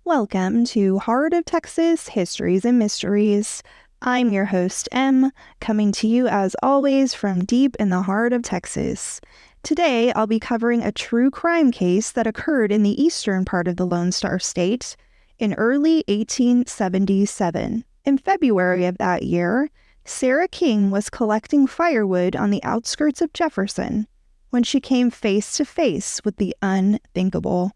Welcome to Heart of Texas Histories and Mysteries. I'm your host, Em, coming to you as always from deep in the heart of Texas. Today, I'll be covering a true crime case that occurred in the eastern part of the Lone Star State in early 1877. In February of that year, Sarah King was collecting firewood on the outskirts of Jefferson when she came face to face with the unthinkable.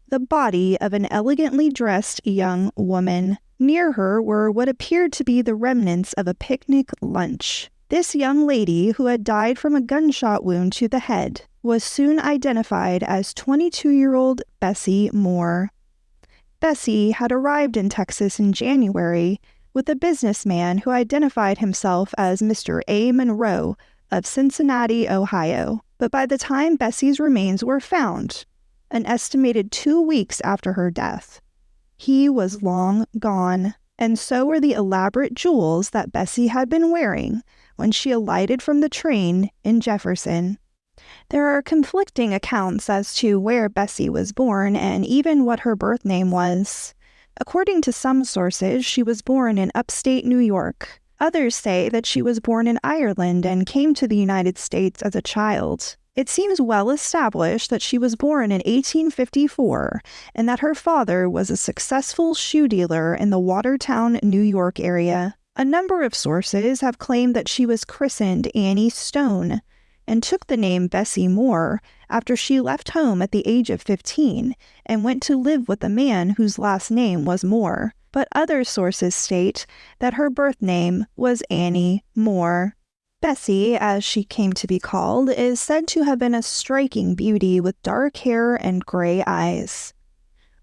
The body of an elegantly dressed young woman. Near her were what appeared to be the remnants of a picnic lunch. This young lady, who had died from a gunshot wound to the head, was soon identified as 22-year-old Bessie Moore. Bessie had arrived in Texas in January with a businessman who identified himself as Mr. A. Munroe of Cincinnati, Ohio. But by the time Bessie's remains were found, an estimated 2 weeks after her death, he was long gone, and so were the elaborate jewels that Bessie had been wearing when she alighted from the train in Jefferson. There are conflicting accounts as to where Bessie was born and even what her birth name was. According to some sources, she was born in upstate New York. Others say that she was born in Ireland and came to the United States as a child. It seems well established that she was born in 1854 and that her father was a successful shoe dealer in the Watertown, New York area. A number of sources have claimed that she was christened Annie Stone and took the name Bessie Moore after she left home at the age of 15 and went to live with a man whose last name was Moore. But other sources state that her birth name was Annie Moore. Bessie, as she came to be called, is said to have been a striking beauty with dark hair and gray eyes.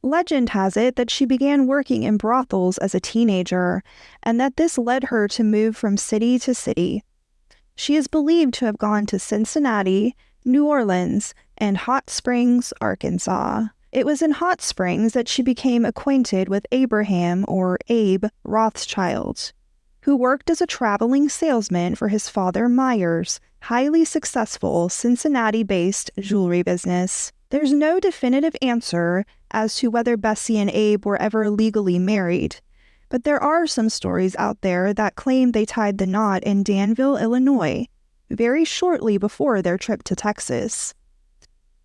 Legend has it that she began working in brothels as a teenager, and that this led her to move from city to city. She is believed to have gone to Cincinnati, New Orleans, and Hot Springs, Arkansas. It was in Hot Springs that she became acquainted with Abraham or Abe Rothschild, who worked as a traveling salesman for his father Myers' highly successful Cincinnati-based jewelry business. There's no definitive answer as to whether Bessie and Abe were ever legally married, but there are some stories out there that claim they tied the knot in Danville, Illinois, very shortly before their trip to Texas.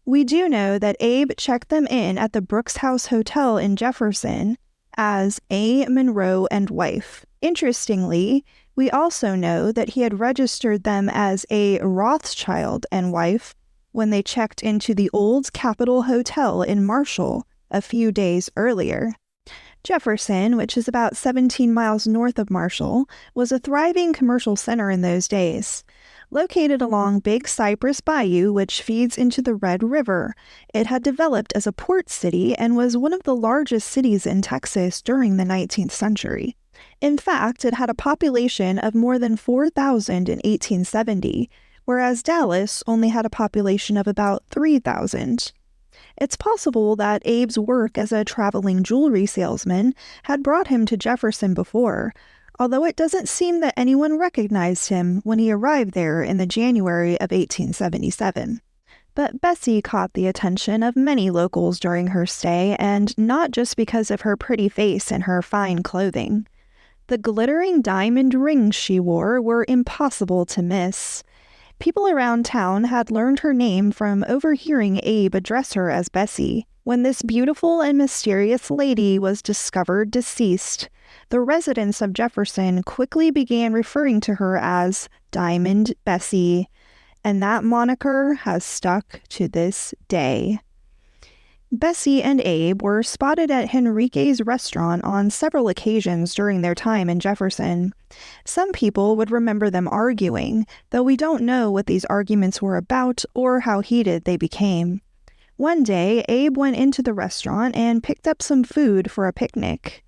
We do know that Abe checked them in at the Brooks House Hotel in Jefferson as A. Munroe and wife. Interestingly, we also know that he had registered them as a Rothschild and wife when they checked into the old Capitol Hotel in Marshall a few days earlier. Jefferson, which is about 17 miles north of Marshall, was a thriving commercial center in those days. Located along Big Cypress Bayou, which feeds into the Red River, it had developed as a port city and was one of the largest cities in Texas during the 19th century. In fact, it had a population of more than 4,000 in 1870, whereas Dallas only had a population of about 3,000. It's possible that Abe's work as a traveling jewelry salesman had brought him to Jefferson before, although it doesn't seem that anyone recognized him when he arrived there in the January of 1877. But Bessie caught the attention of many locals during her stay, and not just because of her pretty face and her fine clothing. The glittering diamond rings she wore were impossible to miss. People around town had learned her name from overhearing Abe address her as Bessie. When this beautiful and mysterious lady was discovered deceased, the residents of Jefferson quickly began referring to her as Diamond Bessie, and that moniker has stuck to this day. Bessie and Abe were spotted at Henrique's restaurant on several occasions during their time in Jefferson. Some people would remember them arguing, though we don't know what these arguments were about or how heated they became. One day, Abe went into the restaurant and picked up some food for a picnic.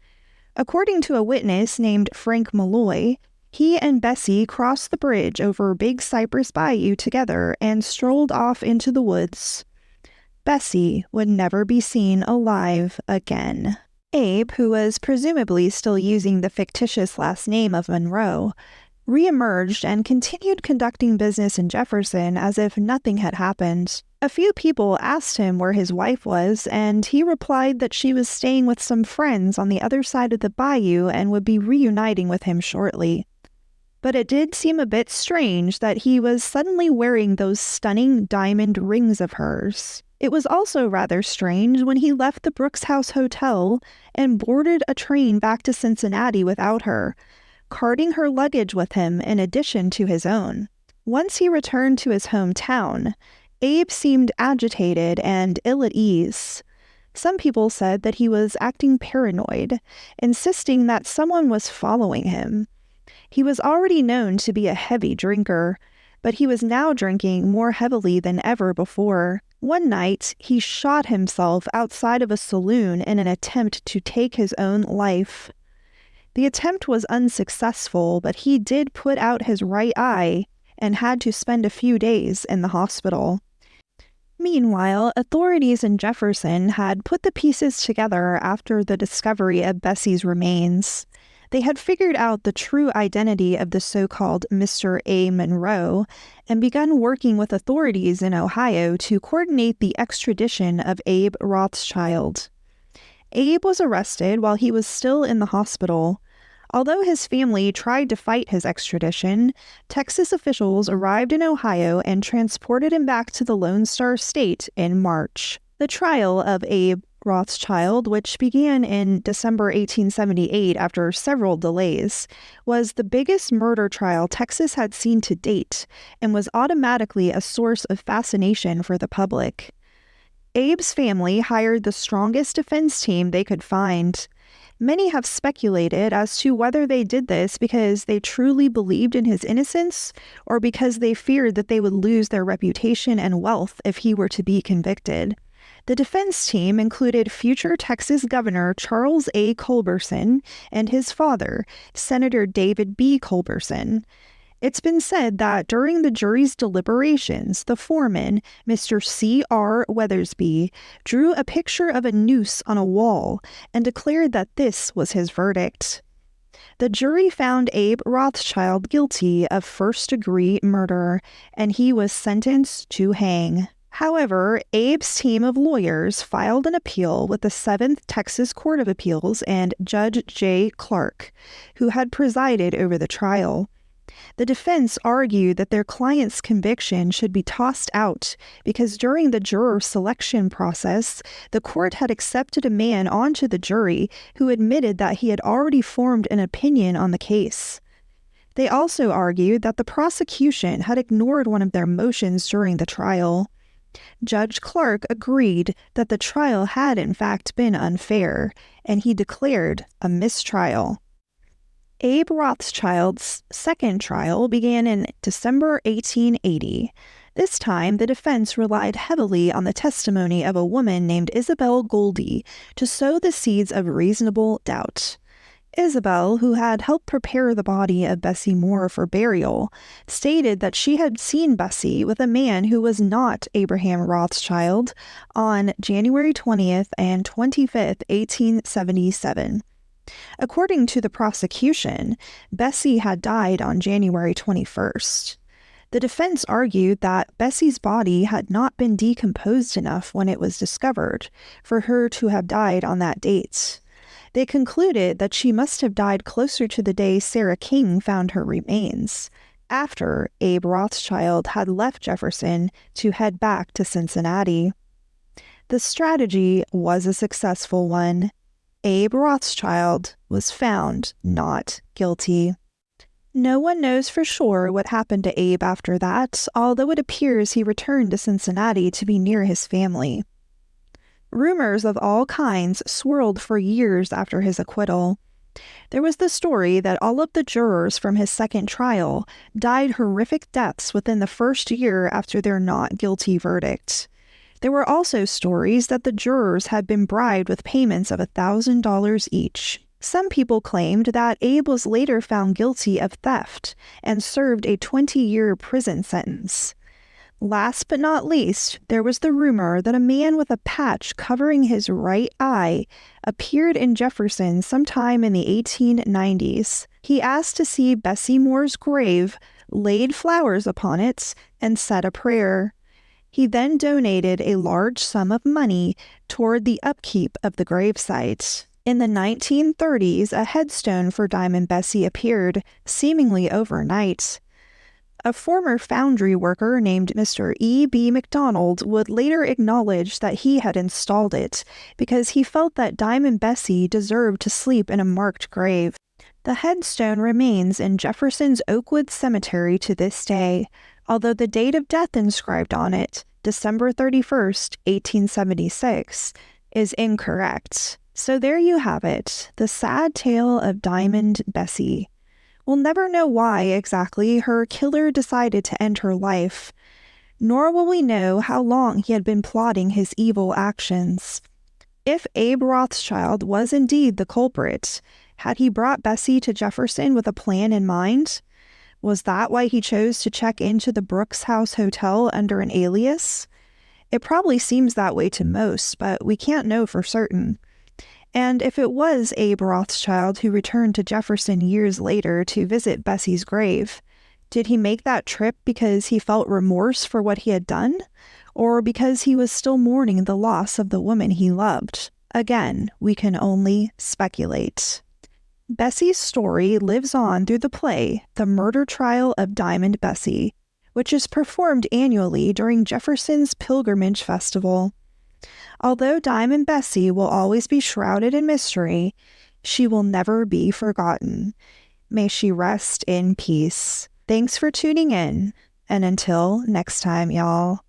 According to a witness named Frank Malloy, he and Bessie crossed the bridge over Big Cypress Bayou together and strolled off into the woods. Bessie would never be seen alive again. Abe, who was presumably still using the fictitious last name of Munroe, reemerged and continued conducting business in Jefferson as if nothing had happened. A few people asked him where his wife was, and he replied that she was staying with some friends on the other side of the bayou and would be reuniting with him shortly. But it did seem a bit strange that he was suddenly wearing those stunning diamond rings of hers. It was also rather strange when he left the Brooks House Hotel and boarded a train back to Cincinnati without her, carting her luggage with him in addition to his own. Once he returned to his hometown, Abe seemed agitated and ill at ease. Some people said that he was acting paranoid, insisting that someone was following him. He was already known to be a heavy drinker, but he was now drinking more heavily than ever before. One night, he shot himself outside of a saloon in an attempt to take his own life. The attempt was unsuccessful, but he did put out his right eye and had to spend a few days in the hospital. Meanwhile, authorities in Jefferson had put the pieces together after the discovery of Bessie's remains. They had figured out the true identity of the so-called Mr. A. Munroe and begun working with authorities in Ohio to coordinate the extradition of Abe Rothschild. Abe was arrested while he was still in the hospital. Although his family tried to fight his extradition, Texas officials arrived in Ohio and transported him back to the Lone Star State in March. The trial of Abe Rothschild, which began in December 1878 after several delays, was the biggest murder trial Texas had seen to date and was automatically a source of fascination for the public. Abe's family hired the strongest defense team they could find. Many have speculated as to whether they did this because they truly believed in his innocence or because they feared that they would lose their reputation and wealth if he were to be convicted. The defense team included future Texas Governor Charles A. Culberson and his father, Senator David B. Culberson. It's been said that during the jury's deliberations, the foreman, Mr. C.R. Weathersby, drew a picture of a noose on a wall and declared that this was his verdict. The jury found Abe Rothschild guilty of first-degree murder, and he was sentenced to hang. However, Abe's team of lawyers filed an appeal with the 7th Texas Court of Appeals and Judge J. Clark, who had presided over the trial. The defense argued that their client's conviction should be tossed out because during the juror selection process, the court had accepted a man onto the jury who admitted that he had already formed an opinion on the case. They also argued that the prosecution had ignored one of their motions during the trial. Judge Clark agreed that the trial had in fact been unfair, and he declared a mistrial. Abe Rothschild's second trial began in December 1880. This time, the defense relied heavily on the testimony of a woman named Isabel Goldie to sow the seeds of reasonable doubt. Isabel, who had helped prepare the body of Bessie Moore for burial, stated that she had seen Bessie with a man who was not Abraham Rothschild on January 20th and 25th, 1877. According to the prosecution, Bessie had died on January 21st. The defense argued that Bessie's body had not been decomposed enough when it was discovered for her to have died on that date. They concluded that she must have died closer to the day Sarah King found her remains, after Abe Rothschild had left Jefferson to head back to Cincinnati. The strategy was a successful one. Abe Rothschild was found not guilty. No one knows for sure what happened to Abe after that, although it appears he returned to Cincinnati to be near his family. Rumors of all kinds swirled for years after his acquittal. There was the story that all of the jurors from his second trial died horrific deaths within the first year after their not guilty verdict. There were also stories that the jurors had been bribed with payments of $1,000 each. Some people claimed that Abe was later found guilty of theft and served a 20-year prison sentence. Last but not least, there was the rumor that a man with a patch covering his right eye appeared in Jefferson sometime in the 1890s. He asked to see Bessie Moore's grave, laid flowers upon it, and said a prayer. He then donated a large sum of money toward the upkeep of the gravesite. In the 1930s, a headstone for Diamond Bessie appeared, seemingly overnight. A former foundry worker named Mr. E.B. McDonald would later acknowledge that he had installed it because he felt that Diamond Bessie deserved to sleep in a marked grave. The headstone remains in Jefferson's Oakwood Cemetery to this day, although the date of death inscribed on it, December 31st, 1876, is incorrect. So there you have it, the sad tale of Diamond Bessie. We'll never know why exactly her killer decided to end her life, nor will we know how long he had been plotting his evil actions. If Abe Rothschild was indeed the culprit, had he brought Bessie to Jefferson with a plan in mind? Was that why he chose to check into the Brooks House Hotel under an alias? It probably seems that way to most, but we can't know for certain. And if it was Abe Rothschild who returned to Jefferson years later to visit Bessie's grave, did he make that trip because he felt remorse for what he had done, or because he was still mourning the loss of the woman he loved? Again, we can only speculate. Bessie's story lives on through the play The Murder Trial of Diamond Bessie, which is performed annually during Jefferson's Pilgrimage Festival. Although Diamond Bessie will always be shrouded in mystery, she will never be forgotten. May she rest in peace. Thanks for tuning in, and until next time, y'all.